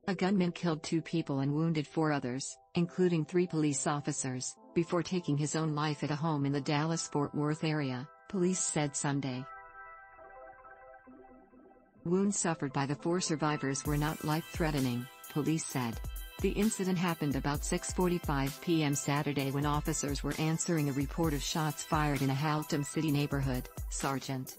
A gunman killed 2 people and wounded 4 others, including 3 police officers, before taking his own life at a home in the Dallas-Fort Worth area, police said Sunday. Wounds suffered by the 4 survivors were not life-threatening, police said. The incident happened about 6:45 p.m. Saturday when officers were answering a report of shots fired in a Haltom City neighborhood, Sergeant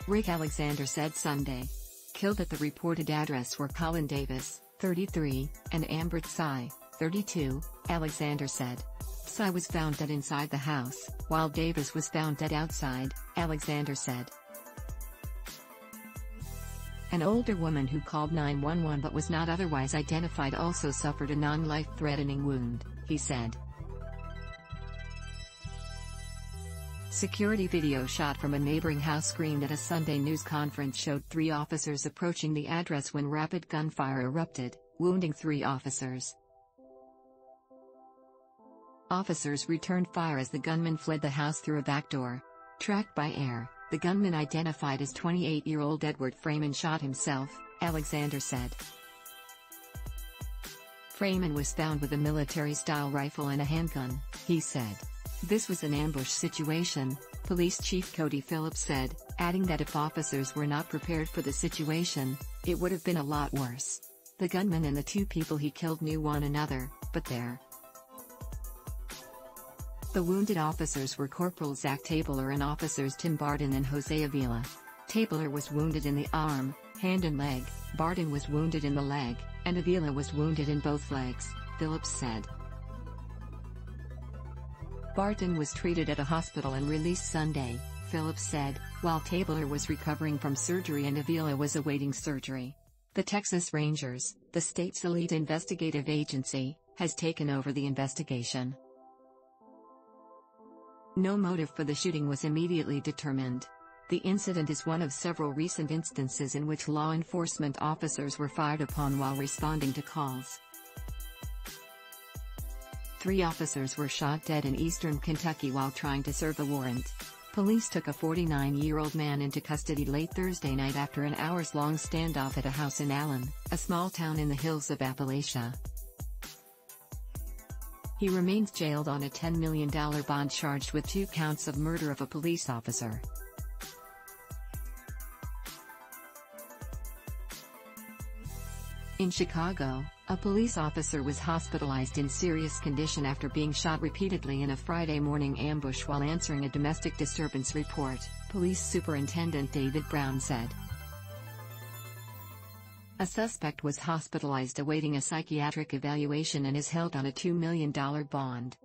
Rick Alexander said Sunday. Killed at the reported address were Collin Davis, 33, and Amber Tsai, 32, Alexander said. Tsai was found dead inside the house, while Davis was found dead outside, Alexander said. An older woman who called 911 but was not otherwise identified also suffered a non-life-threatening wound, he said. Security video shot from a neighboring house screened at a Sunday news conference showed 3 officers approaching the address when rapid gunfire erupted, wounding 3 officers. Officers returned fire as the gunman fled the house through a back door. Tracked by air, the gunman identified as 28-year-old Edward Freyman shot himself, Alexander said. Freyman was found with a military-style rifle and a handgun, he said. This was an ambush situation, Police Chief Cody Phillips said, adding that if officers were not prepared for the situation, it would have been a lot worse. The gunman and the 2 people he killed knew one another, but The wounded officers were Corporal Zach Tabler and officers Tim Barton and Jose Avila. Tabler was wounded in the arm, hand and leg, Barton was wounded in the leg, and Avila was wounded in both legs, Phillips said. Barton was treated at a hospital and released Sunday, Phillips said, while Tabler was recovering from surgery and Avila was awaiting surgery. The Texas Rangers, the state's elite investigative agency, has taken over the investigation. No motive for the shooting was immediately determined. The incident is one of several recent instances in which law enforcement officers were fired upon while responding to calls. 3 officers were shot dead in eastern Kentucky while trying to serve a warrant. Police took a 49-year-old man into custody late Thursday night after an hours-long standoff at a house in Allen, a small town in the hills of Appalachia. He remains jailed on a $10 million bond charged with 2 counts of murder of a police officer. In Chicago, a police officer was hospitalized in serious condition after being shot repeatedly in a Friday morning ambush while answering a domestic disturbance report, Police Superintendent David Brown said. A suspect was hospitalized awaiting a psychiatric evaluation and is held on a $2 million bond.